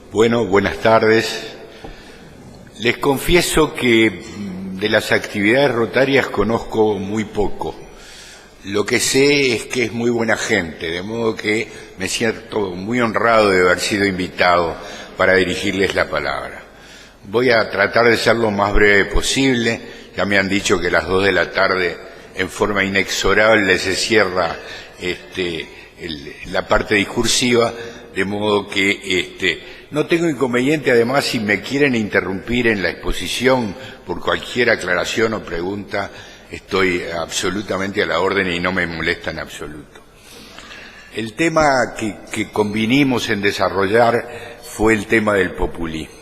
Bueno, buenas tardes. Les confieso que de las actividades rotarias conozco muy poco. Lo que sé es que es muy buena gente, de modo que me siento muy honrado de haber sido invitado para dirigirles la palabra. Voy a tratar de ser lo más breve posible. Ya me han dicho que a las 2 de la tarde, en forma inexorable, se cierra la parte discursiva, de modo que no tengo inconveniente. Además, si me quieren interrumpir en la exposición por cualquier aclaración o pregunta, estoy absolutamente a la orden y no me molesta en absoluto. El tema que convinimos en desarrollar fue el tema del populismo.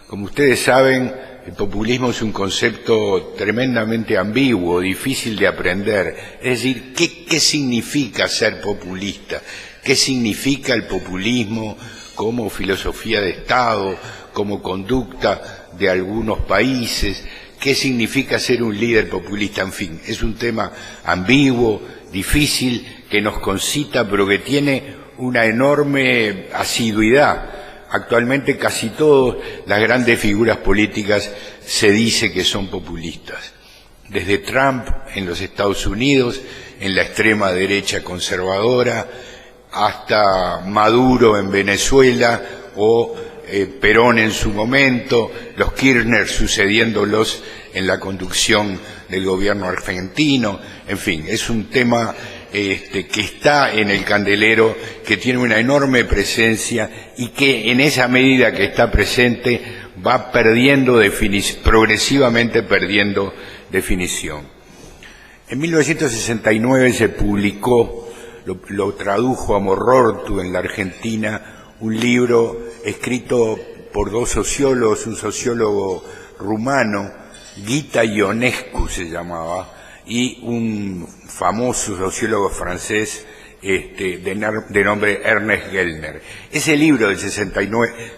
Como ustedes saben, el populismo es un concepto tremendamente ambiguo, difícil de aprender. Es decir, ¿qué significa ser populista? ¿Qué significa el populismo como filosofía de Estado, como conducta de algunos países? ¿Qué significa ser un líder populista? En fin, es un tema ambiguo, difícil, que nos concita, pero que tiene una enorme asiduidad. Actualmente casi todas las grandes figuras políticas se dice que son populistas. Desde Trump en los Estados Unidos, en la extrema derecha conservadora, hasta Maduro en Venezuela o Perón en su momento, los Kirchner sucediéndolos en la conducción del gobierno argentino. En fin, es un tema que está en el candelero, que tiene una enorme presencia y que en esa medida que está presente va perdiendo progresivamente perdiendo definición. En 1969 se publicó, lo tradujo Amorortu en la Argentina, un libro escrito por dos sociólogos, un sociólogo rumano, Gita Ionescu se llamaba, y un famoso sociólogo francés de nombre Ernest Gellner. Ese libro del 69,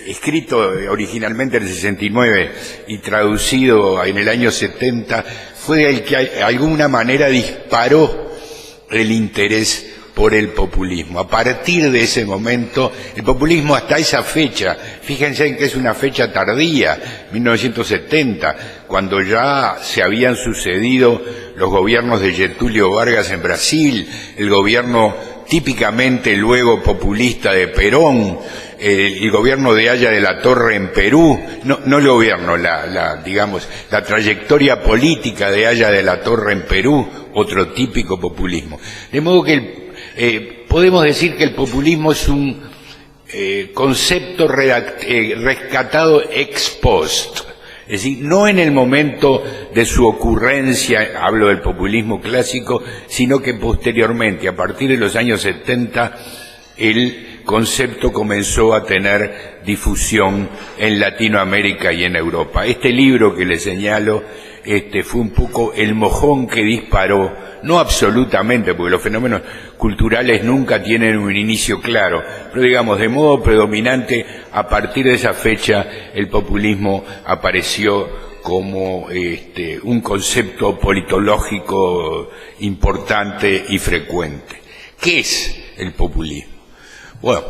escrito originalmente en el 69 y traducido en el año 70, fue el que de alguna manera disparó el interés por el populismo. A partir de ese momento, el populismo hasta esa fecha, fíjense en que es una fecha tardía, 1970, cuando ya se habían sucedido los gobiernos de Getúlio Vargas en Brasil, el gobierno típicamente luego populista de Perón, el gobierno de Haya de la Torre en Perú, no el gobierno, digamos, la trayectoria política de Haya de la Torre en Perú, otro típico populismo. De modo que podemos decir que el populismo es un concepto rescatado ex post, es decir, no en el momento de su ocurrencia, hablo del populismo clásico, sino que posteriormente, a partir de los años 70, el concepto comenzó a tener difusión en Latinoamérica y en Europa. Este libro que les señalo fue un poco el mojón que disparó, no absolutamente, porque los fenómenos culturales nunca tienen un inicio claro, pero digamos, de modo predominante, a partir de esa fecha, el populismo apareció como un concepto politológico importante y frecuente. ¿Qué es el populismo? Bueno,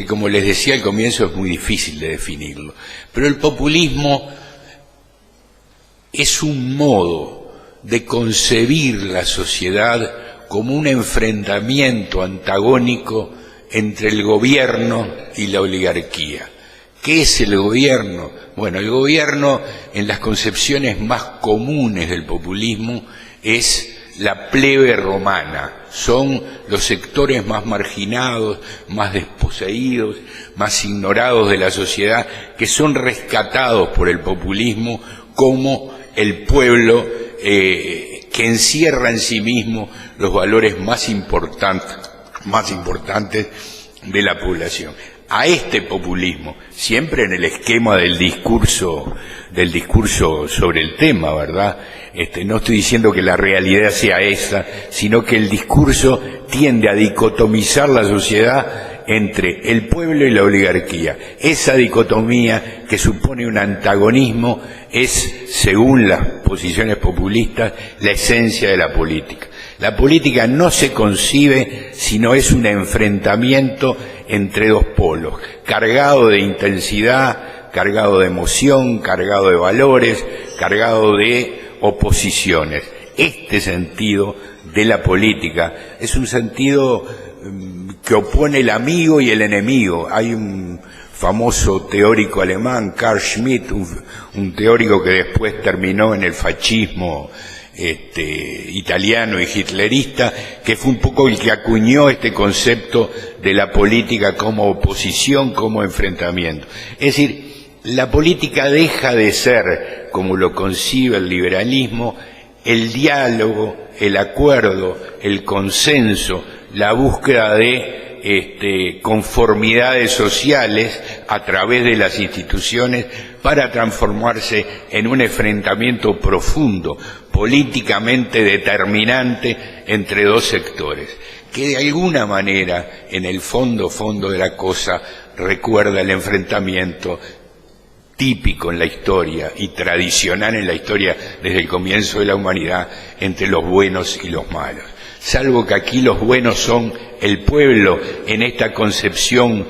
como les decía al comienzo, es muy difícil de definirlo, pero el populismo es un modo de concebir la sociedad como un enfrentamiento antagónico entre el gobierno y la oligarquía. ¿Qué es el gobierno? Bueno, el gobierno, en las concepciones más comunes del populismo, es la plebe romana. Son los sectores más marginados, más desposeídos, más ignorados de la sociedad, que son rescatados por el populismo como el pueblo que encierra en sí mismo los valores más importantes de la población. A este populismo, siempre en el esquema del discurso sobre el tema, ¿verdad? No estoy diciendo que la realidad sea esa, sino que el discurso tiende a dicotomizar la sociedad entre el pueblo y la oligarquía. Esa dicotomía, que supone un antagonismo, es, según las posiciones populistas, la esencia de la política. La política no se concibe si no es un enfrentamiento entre dos polos, cargado de intensidad, cargado de emoción, cargado de valores, cargado de oposiciones. Este sentido de la política es un sentido que opone el amigo y el enemigo. Hay un famoso teórico alemán, Carl Schmitt, un teórico que después terminó en el fascismo italiano y hitlerista, que fue un poco el que acuñó este concepto de la política como oposición, como enfrentamiento. Es decir, la política deja de ser, como lo concibe el liberalismo, el diálogo, el acuerdo, el consenso, la búsqueda de conformidades sociales a través de las instituciones para transformarse en un enfrentamiento profundo, políticamente determinante entre dos sectores, que de alguna manera, en el fondo de la cosa, recuerda el enfrentamiento típico en la historia y tradicional en la historia desde el comienzo de la humanidad entre los buenos y los malos. Salvo que aquí los buenos son el pueblo en esta concepción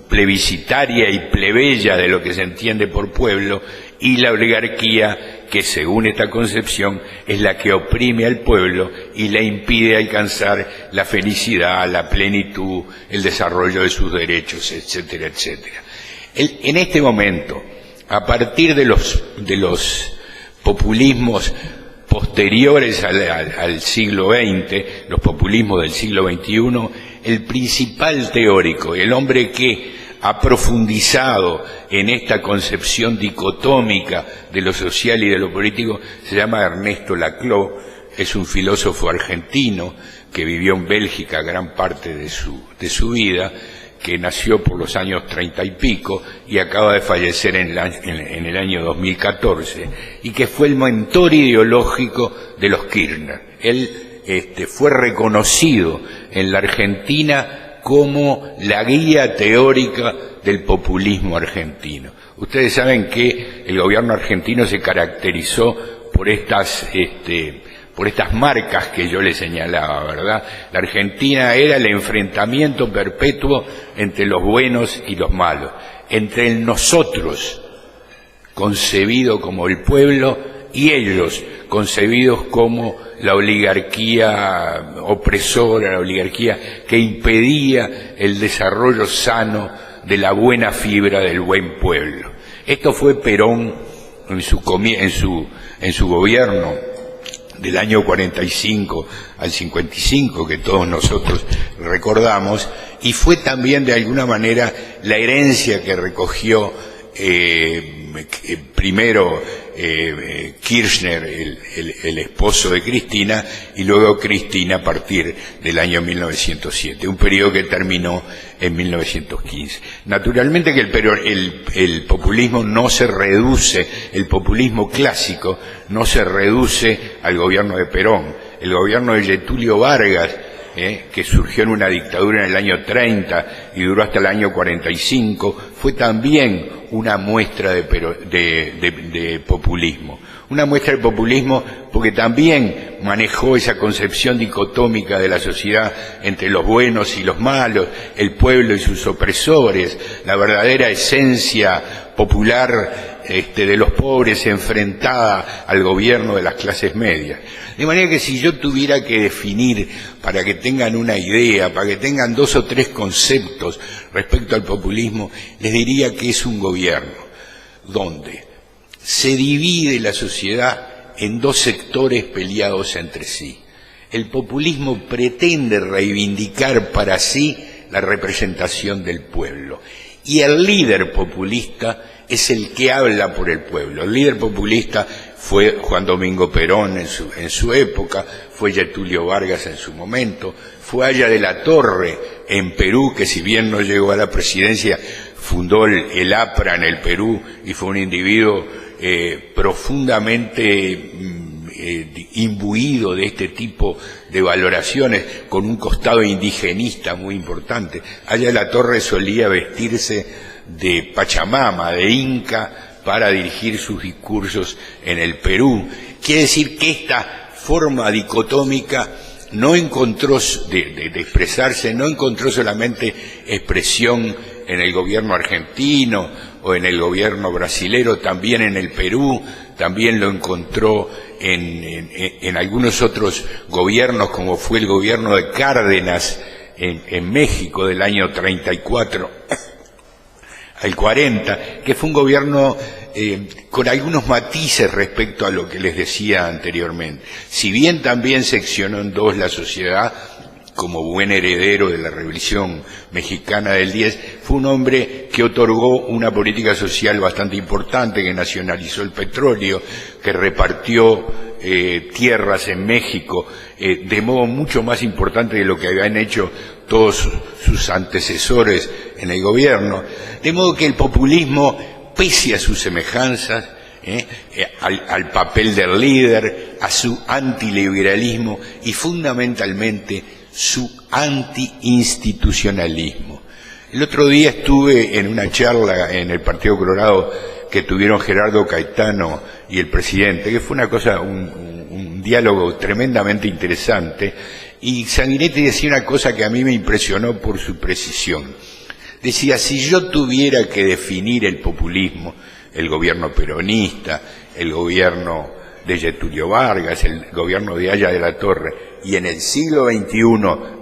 plebiscitaria y plebeya de lo que se entiende por pueblo, y la oligarquía, que según esta concepción es la que oprime al pueblo y le impide alcanzar la felicidad, la plenitud, el desarrollo de sus derechos, etcétera, etcétera. En este momento, a partir de los populismos posteriores al siglo XX, los populismos del siglo XXI, el principal teórico, el hombre que ha profundizado en esta concepción dicotómica de lo social y de lo político, se llama Ernesto Laclau. Es un filósofo argentino que vivió en Bélgica gran parte de su vida, que nació por los años 30 y pico y acaba de fallecer en el año 2014, y que fue el mentor ideológico de los Kirchner. Él fue reconocido en la Argentina como la guía teórica del populismo argentino. Ustedes saben que el gobierno argentino se caracterizó por estas marcas que yo les señalaba, ¿verdad? La Argentina era el enfrentamiento perpetuo entre los buenos y los malos, entre el nosotros, concebido como el pueblo, y ellos, concebidos como la oligarquía opresora, la oligarquía que impedía el desarrollo sano de la buena fibra del buen pueblo. Esto fue Perón en su gobierno del año 45 al 55, que todos nosotros recordamos, y fue también de alguna manera la herencia que recogió primero Kirchner, el esposo de Cristina, y luego Cristina a partir del año 1907, un periodo que terminó en 1915. Naturalmente que el populismo no se reduce, el populismo clásico no se reduce al gobierno de Perón. El gobierno de Getúlio Vargas, que surgió en una dictadura en el año 30 y duró hasta el año 45, fue también una muestra de populismo. Una muestra de populismo porque también manejó esa concepción dicotómica de la sociedad entre los buenos y los malos, el pueblo y sus opresores, la verdadera esencia popular de los pobres enfrentada al gobierno de las clases medias. De manera que si yo tuviera que definir, para que tengan una idea, para que tengan 2 o 3 conceptos respecto al populismo, les diría que es un gobierno donde se divide la sociedad en 2 sectores peleados entre sí. El populismo pretende reivindicar para sí la representación del pueblo, y el líder populista es el que habla por el pueblo. El líder populista fue Juan Domingo Perón en su época, fue Getúlio Vargas en su momento, fue Aya de la Torre en Perú, que si bien no llegó a la presidencia, fundó el APRA en el Perú, y fue un individuo profundamente imbuido de este tipo de valoraciones, con un costado indigenista muy importante. Aya de la Torre solía vestirse de Pachamama, de Inca, para dirigir sus discursos en el Perú. Quiere decir que esta forma dicotómica no encontró de expresarse, no encontró solamente expresión en el gobierno argentino o en el gobierno brasilero, también en el Perú, también lo encontró en algunos otros gobiernos, como fue el gobierno de Cárdenas en México del año 34 al 40, que fue un gobierno con algunos matices respecto a lo que les decía anteriormente. Si bien también seccionó en dos la sociedad, como buen heredero de la Revolución Mexicana del 10, fue un hombre que otorgó una política social bastante importante, que nacionalizó el petróleo, que repartió tierras en México de modo mucho más importante de lo que habían hecho todos sus antecesores en el gobierno. De modo que el populismo, pese a sus semejanzas, al papel del líder, a su antiliberalismo y fundamentalmente su antiinstitucionalismo. El otro día estuve en una charla en el Partido Colorado que tuvieron Gerardo Caetano y el presidente, que fue una cosa, un diálogo tremendamente interesante, y Sanguinetti decía una cosa que a mí me impresionó por su precisión. Decía, si yo tuviera que definir el populismo, el gobierno peronista, el gobierno de Getúlio Vargas, el gobierno de Aya de la Torre, y en el siglo XXI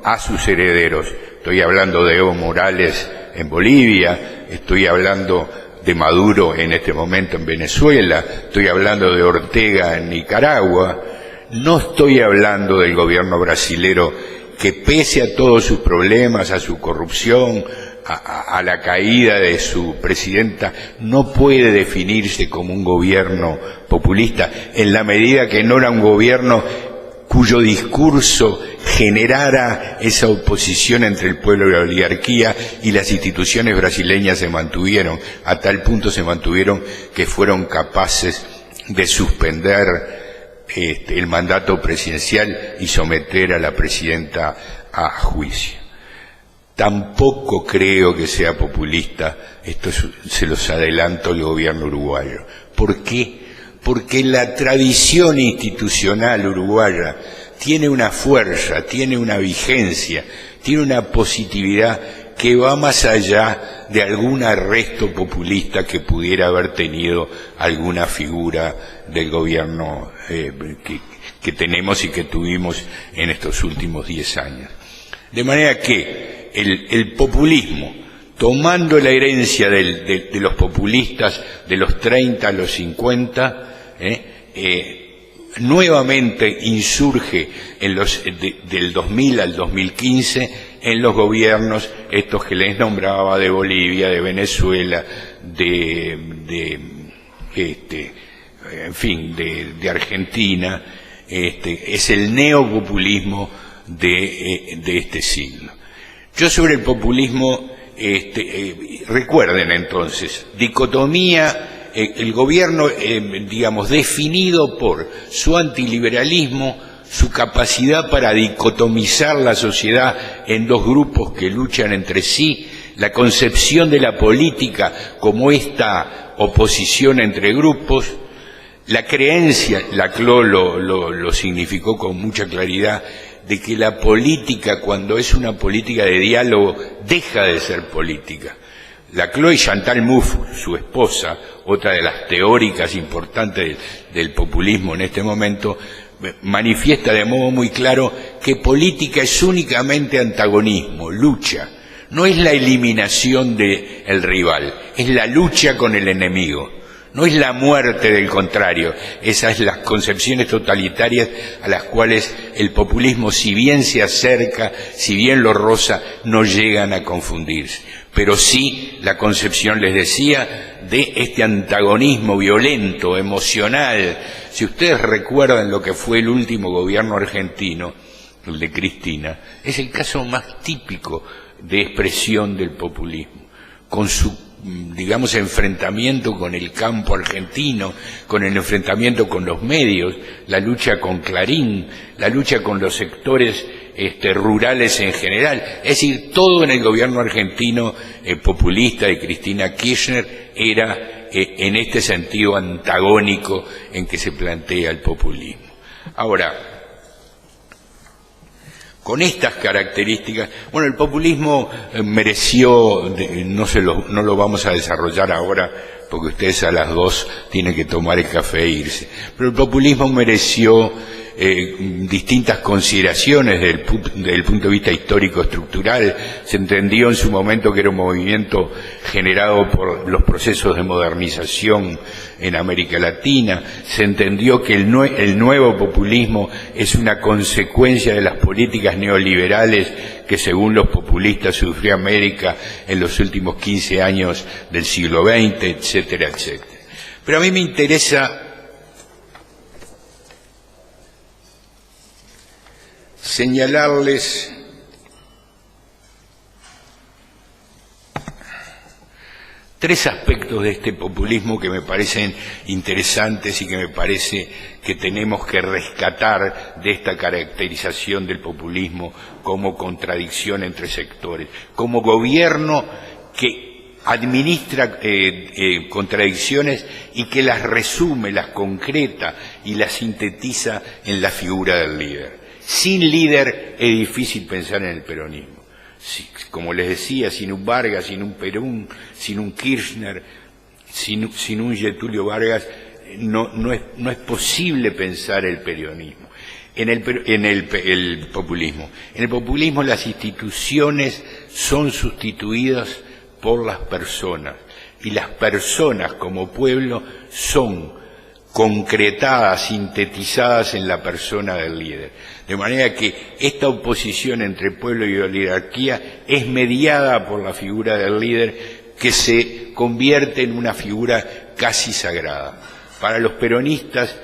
a sus herederos, estoy hablando de Evo Morales en Bolivia, estoy hablando de Maduro en este momento en Venezuela, estoy hablando de Ortega en Nicaragua, no estoy hablando del gobierno brasilero que pese a todos sus problemas, a su corrupción, a la caída de su presidenta, no puede definirse como un gobierno populista, en la medida que no era un gobierno cuyo discurso generara esa oposición entre el pueblo y la oligarquía, y las instituciones brasileñas se mantuvieron, a tal punto se mantuvieron que fueron capaces de suspender el mandato presidencial y someter a la presidenta a juicio. Tampoco creo que sea populista, esto se los adelanto, el gobierno uruguayo. ¿Por qué? Porque la tradición institucional uruguaya tiene una fuerza, tiene una vigencia, tiene una positividad que va más allá de algún arresto populista que pudiera haber tenido alguna figura del gobierno que tenemos y que tuvimos en estos últimos 10 años. De manera que el populismo, tomando la herencia de los populistas de los 30 a los 50, nuevamente insurge del 2000 al 2015 en los gobiernos estos que les nombraba, de Bolivia, de Venezuela, en fin, de Argentina. Es el neopopulismo de este siglo. Yo sobre el populismo, recuerden entonces, dicotomía, el gobierno, digamos, definido por su antiliberalismo, su capacidad para dicotomizar la sociedad en dos grupos que luchan entre sí, la concepción de la política como esta oposición entre grupos, la creencia, Laclau lo significó con mucha claridad, de que la política, cuando es una política de diálogo, deja de ser política. Laclau y Chantal Mouffe, su esposa, otra de las teóricas importantes del populismo en este momento, manifiesta de modo muy claro que política es únicamente antagonismo, lucha. No es la eliminación del rival, es la lucha con el enemigo. No es la muerte del contrario. Esas son las concepciones totalitarias a las cuales el populismo, si bien se acerca, si bien lo roza, no llegan a confundirse. Pero sí la concepción, les decía, de este antagonismo violento, emocional. Si ustedes recuerdan lo que fue el último gobierno argentino, el de Cristina, es el caso más típico de expresión del populismo, con su, digamos, enfrentamiento con el campo argentino, con el enfrentamiento con los medios, la lucha con Clarín, la lucha con los sectores rurales en general. Es decir, todo en el gobierno argentino populista de Cristina Kirchner era en este sentido antagónico en que se plantea el populismo. Ahora, con estas características. Bueno, el populismo mereció, no lo vamos a desarrollar ahora, porque ustedes a las 2 tienen que tomar el café e irse, pero el populismo mereció distintas consideraciones desde el punto de vista histórico-estructural. Se entendió en su momento que era un movimiento generado por los procesos de modernización en América Latina. Se entendió que el nuevo populismo es una consecuencia de las políticas neoliberales que, según los populistas, sufrió América en los últimos 15 años del siglo XX, etcétera, etcétera. Pero a mí me interesa señalarles tres aspectos de este populismo que me parecen interesantes y que me parece que tenemos que rescatar de esta caracterización del populismo como contradicción entre sectores, como gobierno que administra contradicciones y que las resume, las concreta y las sintetiza en la figura del líder. Sin líder es difícil pensar en el peronismo. Como les decía, sin un Vargas, sin un Perón, sin un Kirchner, sin un Getúlio Vargas, no es posible pensar el peronismo. El populismo. En el populismo las instituciones son sustituidas por las personas, y las personas como pueblo son concretadas, sintetizadas en la persona del líder. De manera que esta oposición entre pueblo y oligarquía es mediada por la figura del líder, que se convierte en una figura casi sagrada. Para los peronistas,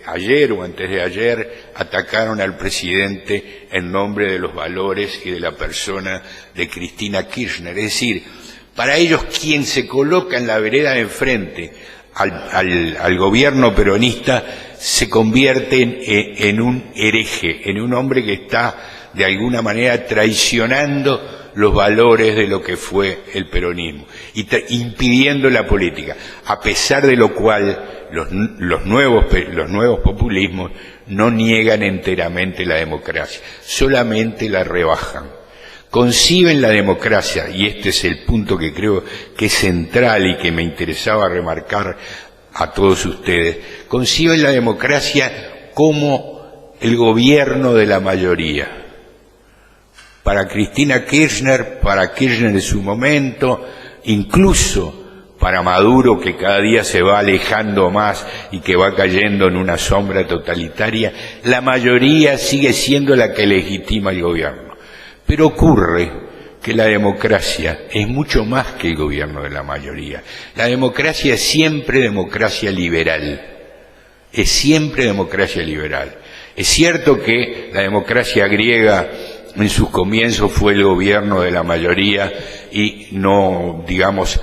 ayer o antes de ayer, atacaron al presidente en nombre de los valores y de la persona de Cristina Kirchner. Es decir, para ellos, quien se coloca en la vereda de enfrente al gobierno peronista se convierte en un hereje, en un hombre que está de alguna manera traicionando los valores de lo que fue el peronismo y impidiendo la política, a pesar de lo cual los nuevos populismos no niegan enteramente la democracia, solamente la rebajan. Conciben la democracia, y este es el punto que creo que es central y que me interesaba remarcar a todos ustedes, conciben la democracia como el gobierno de la mayoría. Para Cristina Kirchner, para Kirchner en su momento, incluso para Maduro, que cada día se va alejando más y que va cayendo en una sombra totalitaria, la mayoría sigue siendo la que legitima el gobierno. Pero ocurre que la democracia es mucho más que el gobierno de la mayoría. La democracia es siempre democracia liberal. Es siempre democracia liberal. Es cierto que la democracia griega en sus comienzos fue el gobierno de la mayoría y no, digamos,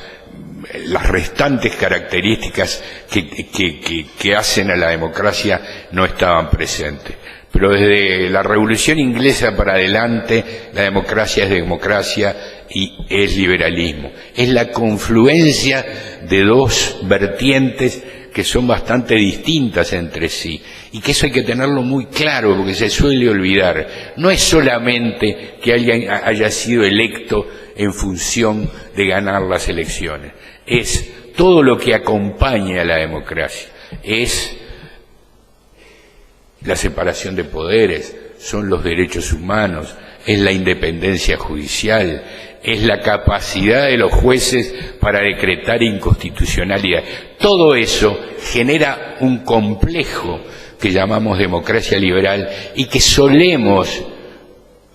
las restantes características que hacen a la democracia no estaban presentes. Pero desde la Revolución Inglesa para adelante, la democracia es democracia y es liberalismo. Es la confluencia de dos vertientes que son bastante distintas entre sí. Y que eso hay que tenerlo muy claro, porque se suele olvidar. No es solamente que alguien haya sido electo en función de ganar las elecciones. Es todo lo que acompaña a la democracia. Es la separación de poderes, son los derechos humanos, es la independencia judicial, es la capacidad de los jueces para decretar inconstitucionalidad. Todo eso genera un complejo que llamamos democracia liberal y que solemos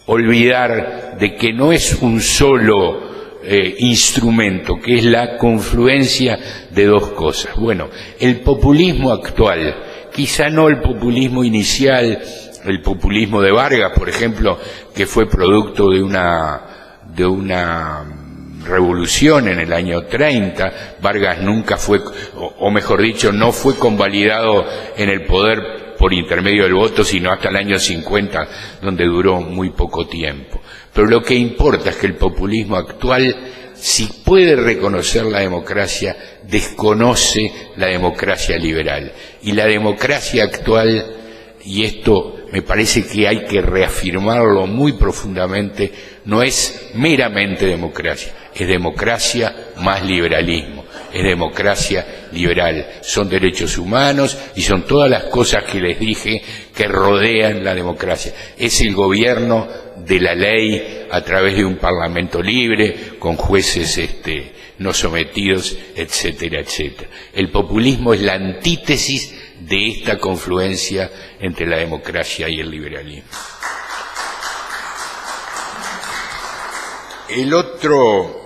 olvidar de que no es un solo instrumento, que es la confluencia de dos cosas. Bueno, el populismo actual, quizá no el populismo inicial, el populismo de Vargas, por ejemplo, que fue producto de una revolución en el año 30. Vargas nunca fue, o mejor dicho, no fue convalidado en el poder por intermedio del voto, sino hasta el año 50, donde duró muy poco tiempo. Pero lo que importa es que el populismo actual, si puede reconocer la democracia, desconoce la democracia liberal. Y la democracia actual, y esto me parece que hay que reafirmarlo muy profundamente, no es meramente democracia, es democracia más liberalismo, es democracia liberal, son derechos humanos y son todas las cosas que les dije que rodean la democracia. Es el gobierno de la ley a través de un parlamento libre, con jueces no sometidos, etcétera, etcétera. El populismo es la antítesis de esta confluencia entre la democracia y el liberalismo. El otro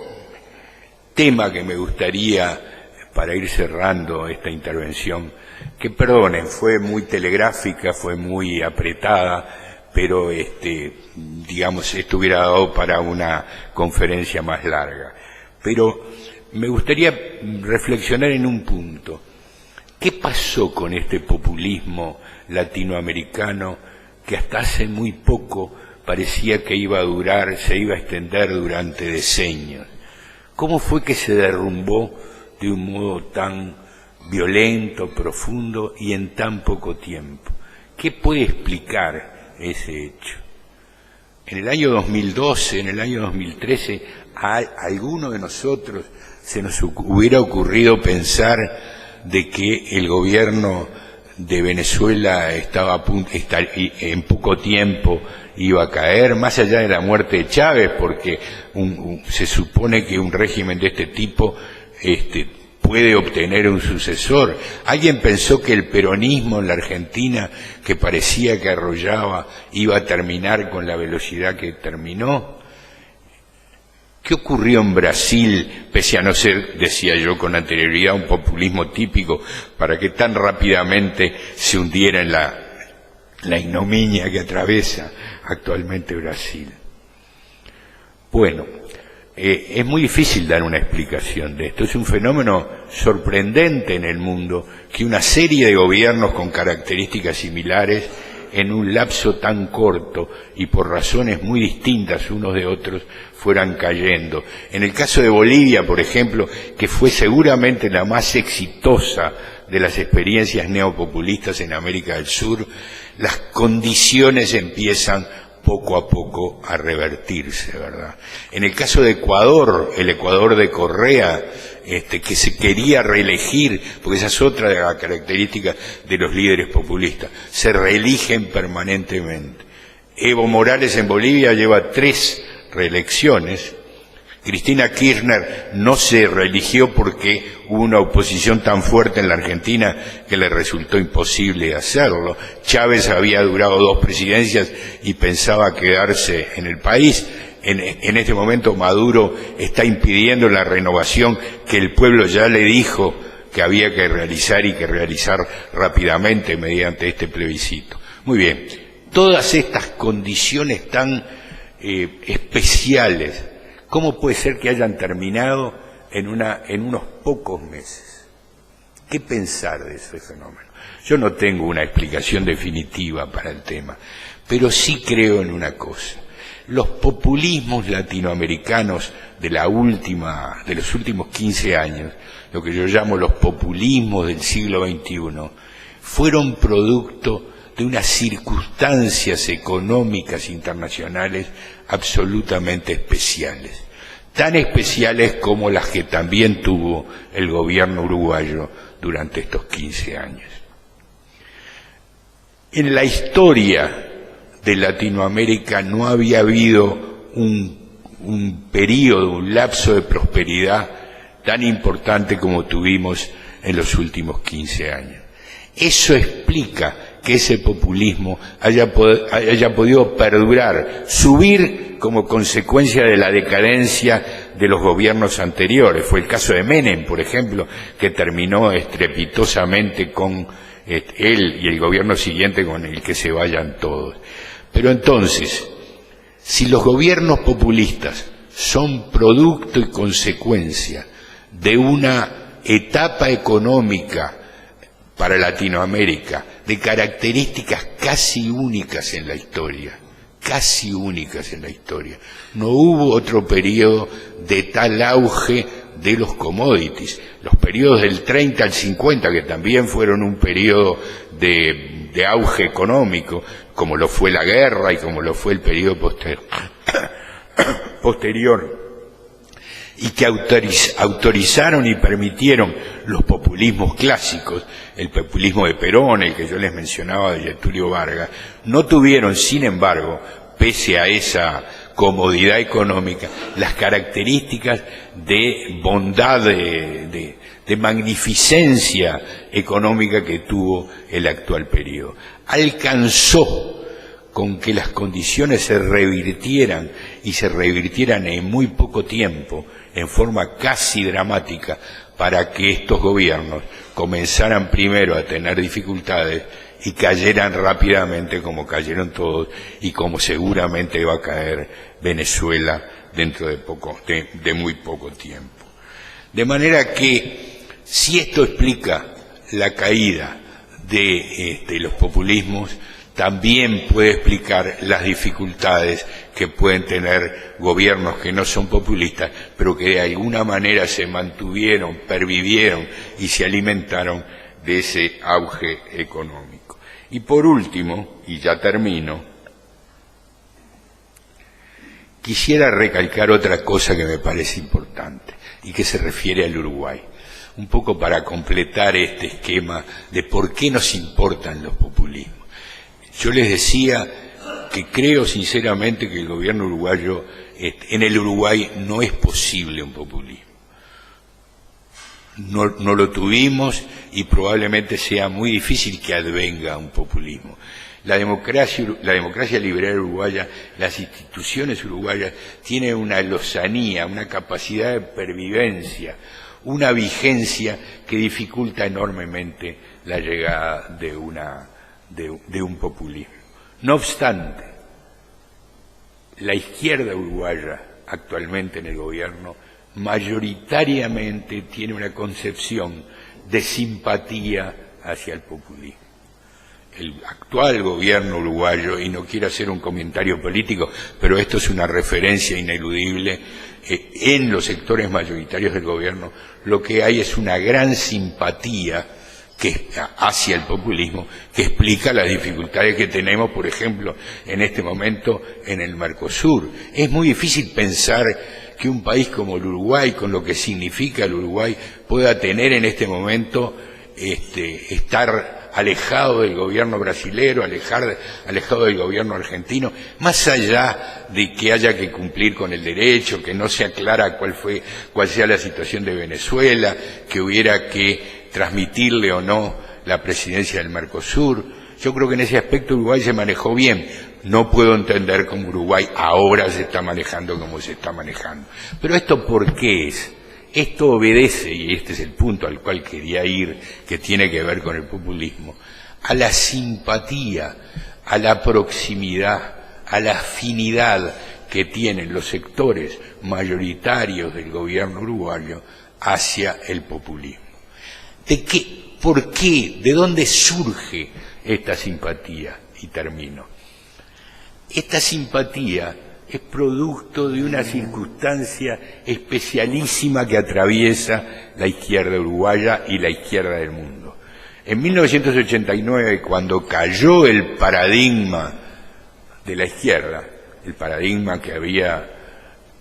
tema que me gustaría, para ir cerrando esta intervención, que perdonen, fue muy telegráfica, fue muy apretada, pero digamos, esto hubiera dado para una conferencia más larga. Pero me gustaría reflexionar en un punto. ¿Qué pasó con este populismo latinoamericano que hasta hace muy poco parecía que iba a durar, se iba a extender durante decenios? ¿Cómo fue que se derrumbó de un modo tan violento, profundo y en tan poco tiempo? ¿Qué puede explicar ese hecho? En el año 2012, en el año 2013, a alguno de nosotros se nos hubiera ocurrido pensar de que el gobierno de Venezuela estaba en poco tiempo iba a caer, más allá de la muerte de Chávez, porque se supone que un régimen de este tipo puede obtener un sucesor. ¿Alguien pensó que el peronismo en la Argentina, que parecía que arrollaba, iba a terminar con la velocidad que terminó? ¿Qué ocurrió en Brasil, pese a no ser, decía yo con anterioridad, un populismo típico, para que tan rápidamente se hundiera en la ignominia que atraviesa actualmente Brasil? Bueno, es muy difícil dar una explicación de esto. Es un fenómeno sorprendente en el mundo que una serie de gobiernos con características similares en un lapso tan corto y por razones muy distintas unos de otros fueran cayendo. En el caso de Bolivia, por ejemplo, que fue seguramente la más exitosa de las experiencias neopopulistas en América del Sur, las condiciones empiezan poco a poco a revertirse, ¿verdad? En el caso de Ecuador, el Ecuador de Correa, que se quería reelegir, porque esa es otra de las características de los líderes populistas, se reeligen permanentemente. Evo Morales en Bolivia lleva 3 reelecciones. Cristina Kirchner no se reeligió porque hubo una oposición tan fuerte en la Argentina que le resultó imposible hacerlo. Chávez había durado 2 presidencias y pensaba quedarse en el país. En este momento Maduro está impidiendo la renovación que el pueblo ya le dijo que había que realizar y que realizar rápidamente mediante este plebiscito. Muy bien, todas estas condiciones tan especiales, ¿cómo puede ser que hayan terminado en unos pocos meses? ¿Qué pensar de ese fenómeno? Yo no tengo una explicación definitiva para el tema, pero sí creo en una cosa. Los populismos latinoamericanos de los últimos 15 años, lo que yo llamo los populismos del siglo XXI, fueron producto de unas circunstancias económicas internacionales absolutamente especiales, tan especiales como las que también tuvo el gobierno uruguayo durante estos 15 años. En la historia de Latinoamérica no había habido un periodo, un lapso de prosperidad tan importante como tuvimos en los últimos 15 años. Eso explica que ese populismo haya podido perdurar, subir como consecuencia de la decadencia de los gobiernos anteriores. Fue el caso de Menem, por ejemplo, que terminó estrepitosamente con él y el gobierno siguiente con el que se vayan todos. Pero entonces, si los gobiernos populistas son producto y consecuencia de una etapa económica para Latinoamérica de características casi únicas en la historia, no hubo otro periodo de tal auge de los commodities. Los periodos del 30 al 50, que también fueron un periodo de de auge económico, como lo fue la guerra y como lo fue el periodo posterior, y que autorizaron y permitieron los populismos clásicos, el populismo de Perón, el que yo les mencionaba de Getúlio Vargas, no tuvieron, sin embargo, pese a esa comodidad económica, las características de bondad, de magnificencia económica que tuvo el actual periodo. Alcanzó con que las condiciones se revirtieran, y se revirtieran en muy poco tiempo, en forma casi dramática, para que estos gobiernos comenzaran primero a tener dificultades y cayeran rápidamente, como cayeron todos, y como seguramente va a caer Venezuela dentro de muy poco tiempo. De manera que, si esto explica la caída de los populismos, también puede explicar las dificultades que pueden tener gobiernos que no son populistas, pero que de alguna manera se mantuvieron, pervivieron y se alimentaron de ese auge económico. Y por último, y ya termino, quisiera recalcar otra cosa que me parece importante y que se refiere al Uruguay, un poco para completar este esquema de por qué nos importan los populismos. Yo les decía que creo sinceramente que el gobierno uruguayo, en el Uruguay no es posible un populismo. No lo tuvimos y probablemente sea muy difícil que advenga un populismo. La democracia liberal uruguaya, las instituciones uruguayas tienen una lozanía, una capacidad de pervivencia, una vigencia que dificulta enormemente la llegada de un populismo. No obstante, la izquierda uruguaya actualmente en el gobierno mayoritariamente tiene una concepción de simpatía hacia el populismo. El actual gobierno uruguayo, y no quiero hacer un comentario político, pero esto es una referencia ineludible, en los sectores mayoritarios del gobierno lo que hay es una gran simpatía hacia el populismo, que explica las dificultades que tenemos, por ejemplo, en este momento en el Mercosur. Es muy difícil pensar que un país como el Uruguay, con lo que significa el Uruguay, pueda tener en este momento estar alejado del gobierno brasilero, alejado del gobierno argentino, más allá de que haya que cumplir con el derecho, que no sea clara cuál sea la situación de Venezuela, que hubiera que transmitirle o no la presidencia del Mercosur. Yo creo que en ese aspecto Uruguay se manejó bien. No puedo entender cómo Uruguay ahora se está manejando como se está manejando. Pero ¿esto por qué es? Esto obedece, y este es el punto al cual quería ir, que tiene que ver con el populismo, a la simpatía, a la proximidad, a la afinidad que tienen los sectores mayoritarios del gobierno uruguayo hacia el populismo. ¿Por qué? ¿De dónde surge esta simpatía? Y termino. Esta simpatía es producto de una circunstancia especialísima que atraviesa la izquierda uruguaya y la izquierda del mundo. En 1989, cuando cayó el paradigma de la izquierda, el paradigma que había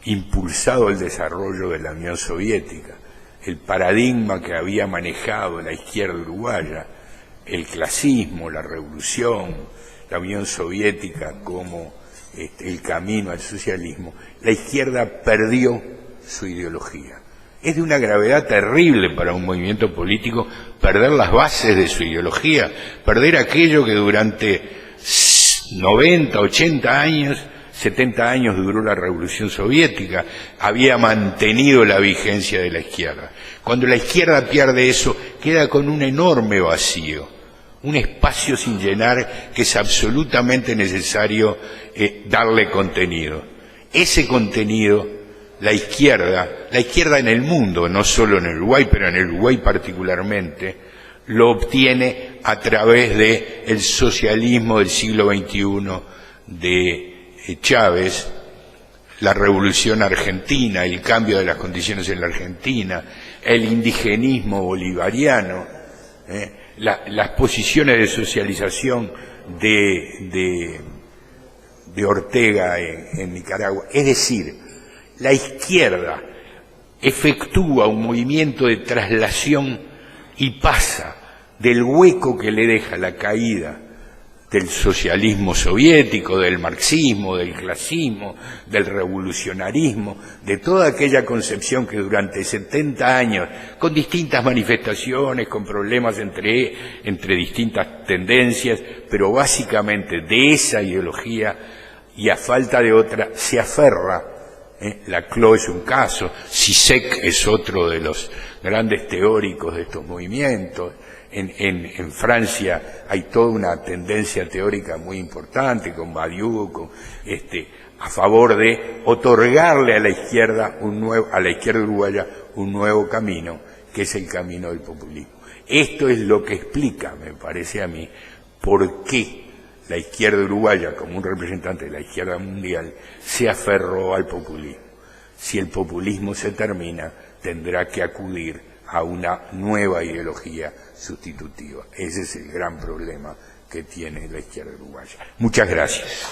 impulsado el desarrollo de la Unión Soviética, el paradigma que había manejado la izquierda uruguaya, el clasismo, la revolución, la Unión Soviética como el camino al socialismo, la izquierda perdió su ideología. Es de una gravedad terrible para un movimiento político perder las bases de su ideología, perder aquello que durante 90, 80 años, 70 años duró la Revolución Soviética, había mantenido la vigencia de la izquierda. Cuando la izquierda pierde eso, queda con un enorme vacío, un espacio sin llenar que es absolutamente necesario darle contenido. Ese contenido, la izquierda en el mundo, no solo en el Uruguay, pero en el Uruguay particularmente, lo obtiene a través del socialismo del siglo XXI de Chávez, la revolución argentina, el cambio de las condiciones en la Argentina, el indigenismo bolivariano, las posiciones de socialización de Ortega en Nicaragua. Es decir, la izquierda efectúa un movimiento de traslación y pasa del hueco que le deja la caída del socialismo soviético, del marxismo, del clasismo, del revolucionarismo, de toda aquella concepción que durante 70 años, con distintas manifestaciones, con problemas entre distintas tendencias, pero básicamente de esa ideología y a falta de otra se aferra. Laclau es un caso, Zizek es otro de los grandes teóricos de estos movimientos. En Francia hay toda una tendencia teórica muy importante con Badiou, a favor de otorgarle a la izquierda uruguaya un nuevo camino, que es el camino del populismo. Esto es lo que explica, me parece a mí, por qué la izquierda uruguaya, como un representante de la izquierda mundial, se aferró al populismo. Si el populismo se termina, tendrá que acudir a una nueva ideología sustitutiva. Ese es el gran problema que tiene la izquierda uruguaya. Muchas gracias.